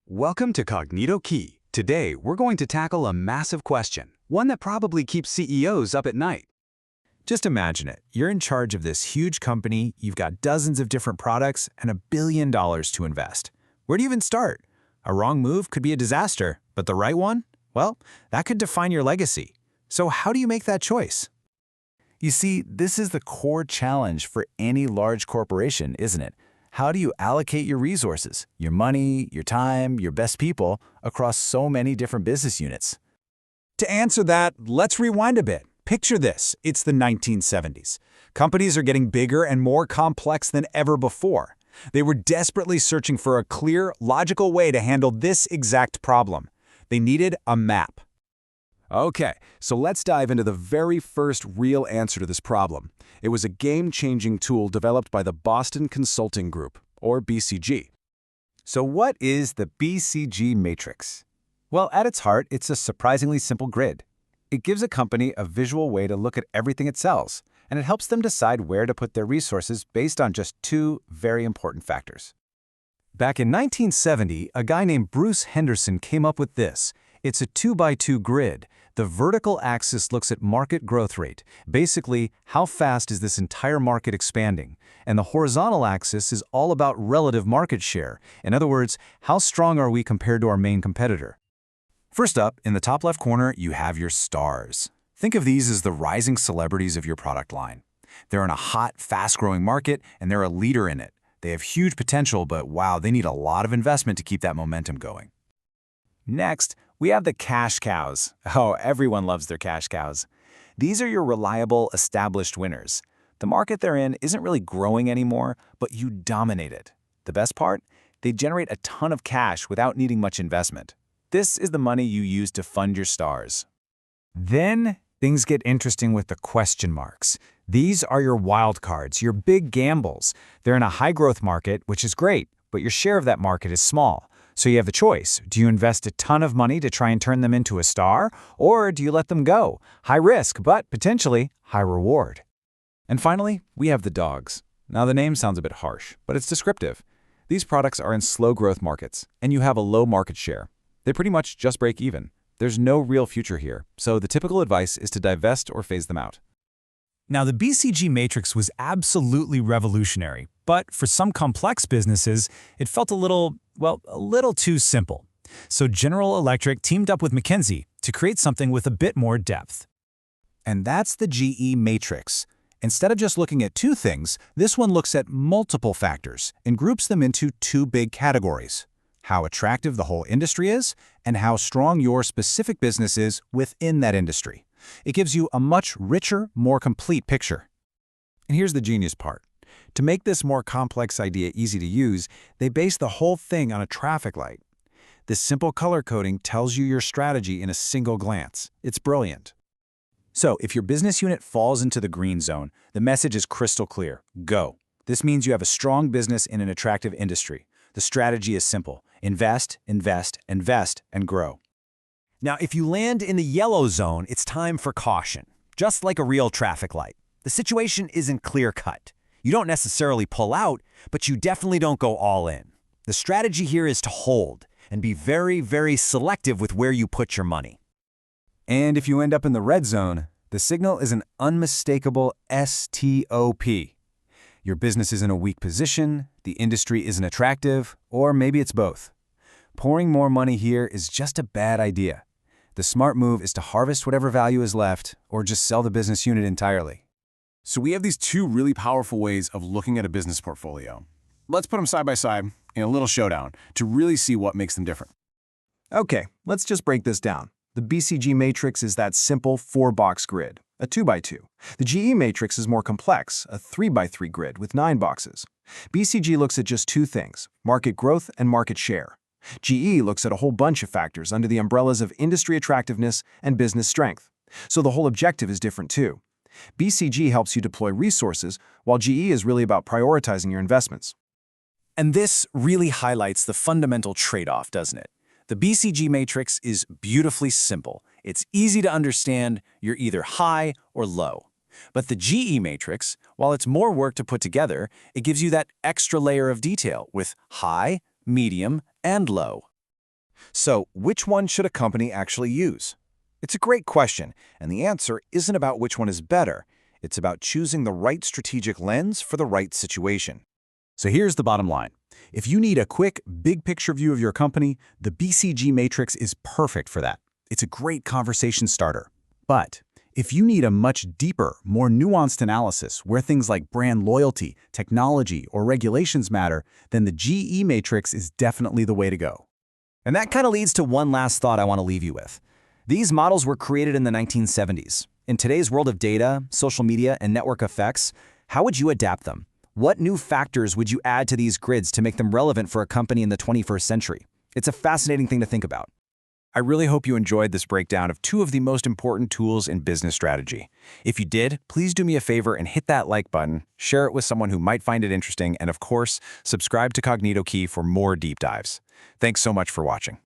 Welcome to Cognito Key. Today, we're going to tackle a massive question, one that probably keeps CEOs up at night. Just imagine it. You're in charge of this huge company, you've got dozens of different products, and $1 billion to invest. Where do you even start? A wrong move could be a disaster, but the right one? Well, that could define your legacy. So how do you make that choice? You see, this is the core challenge for any large corporation, isn't it? How do you allocate your resources, your money, your time, your best people, across so many different business units? To answer that, let's rewind a bit. Picture this, it's the 1970s. Companies are getting bigger and more complex than ever before. They were desperately searching for a clear, logical way to handle this exact problem. They needed a map. Okay, so let's dive into the very first real answer to this problem. It was a game-changing tool developed by the Boston Consulting Group, or BCG. So what is the BCG Matrix? Well, at its heart, it's a surprisingly simple grid. It gives a company a visual way to look at everything it sells, and it helps them decide where to put their resources based on just two very important factors. Back in 1970, a guy named Bruce Henderson came up with this. It's a 2x2 grid. The vertical axis looks at market growth rate, basically how fast is this entire market expanding, and the horizontal axis is all about relative market share. In other words, how strong are we compared to our main competitor? First up, in the top left corner, you have your stars. Think of these as the rising celebrities of your product line. They're in a hot, fast-growing market, and they're a leader in it. They have huge potential, but wow, they need a lot of investment to keep that momentum going. Next, we have the cash cows. Oh, everyone loves their cash cows. These are your reliable, established winners. The market they're in isn't really growing anymore, but you dominate it. The best part? They generate a ton of cash without needing much investment. This is the money you use to fund your stars. Then, things get interesting with the question marks. These are your wild cards, your big gambles. They're in a high-growth market, which is great, but your share of that market is small. So you have the choice. Do you invest a ton of money to try and turn them into a star, or do you let them go? High risk, but potentially high reward. And finally, we have the dogs. Now, the name sounds a bit harsh, but it's descriptive. These products are in slow-growth markets, and you have a low market share. They pretty much just break even. There's no real future here, so the typical advice is to divest or phase them out. Now, the BCG Matrix was absolutely revolutionary, but for some complex businesses, it felt a little too simple. So General Electric teamed up with McKinsey to create something with a bit more depth. And that's the GE Matrix. Instead of just looking at two things, this one looks at multiple factors and groups them into two big categories: how attractive the whole industry is, and how strong your specific business is within that industry. It gives you a much richer, more complete picture. And here's the genius part. To make this more complex idea easy to use, they base the whole thing on a traffic light. This simple color coding tells you your strategy in a single glance. It's brilliant. So if your business unit falls into the green zone, the message is crystal clear: go. This means you have a strong business in an attractive industry. The strategy is simple: invest, invest, invest, and grow. Now, if you land in the yellow zone, it's time for caution. Just like a real traffic light, the situation isn't clear-cut. You don't necessarily pull out, but you definitely don't go all in. The strategy here is to hold and be very, very selective with where you put your money. And if you end up in the red zone, the signal is an unmistakable STOP. Your business is in a weak position, the industry isn't attractive, or maybe it's both. Pouring more money here is just a bad idea. The smart move is to harvest whatever value is left, or just sell the business unit entirely. So we have these two really powerful ways of looking at a business portfolio. Let's put them side by side in a little showdown to really see what makes them different. Okay, let's just break this down. The BCG Matrix is that simple 4-box grid, a 2x2. The GE Matrix is more complex, a 3x3 grid with 9 boxes. BCG looks at just two things: market growth and market share. GE looks at a whole bunch of factors under the umbrellas of industry attractiveness and business strength. So the whole objective is different too. BCG helps you deploy resources, while GE is really about prioritizing your investments. And this really highlights the fundamental trade-off, doesn't it? The BCG Matrix is beautifully simple. It's easy to understand. You're either high or low. But the GE Matrix, while it's more work to put together, it gives you that extra layer of detail with high, medium, and low. So, which one should a company actually use? It's a great question, and the answer isn't about which one is better. It's about choosing the right strategic lens for the right situation. So here's the bottom line. If you need a quick, big-picture view of your company, the BCG Matrix is perfect for that. It's a great conversation starter. But if you need a much deeper, more nuanced analysis where things like brand loyalty, technology, or regulations matter, then the GE Matrix is definitely the way to go. And that kind of leads to one last thought I want to leave you with. These models were created in the 1970s. In today's world of data, social media, and network effects, how would you adapt them? What new factors would you add to these grids to make them relevant for a company in the 21st century? It's a fascinating thing to think about. I really hope you enjoyed this breakdown of two of the most important tools in business strategy. If you did, please do me a favor and hit that like button, share it with someone who might find it interesting, and of course, subscribe to Cognito Key for more deep dives. Thanks so much for watching.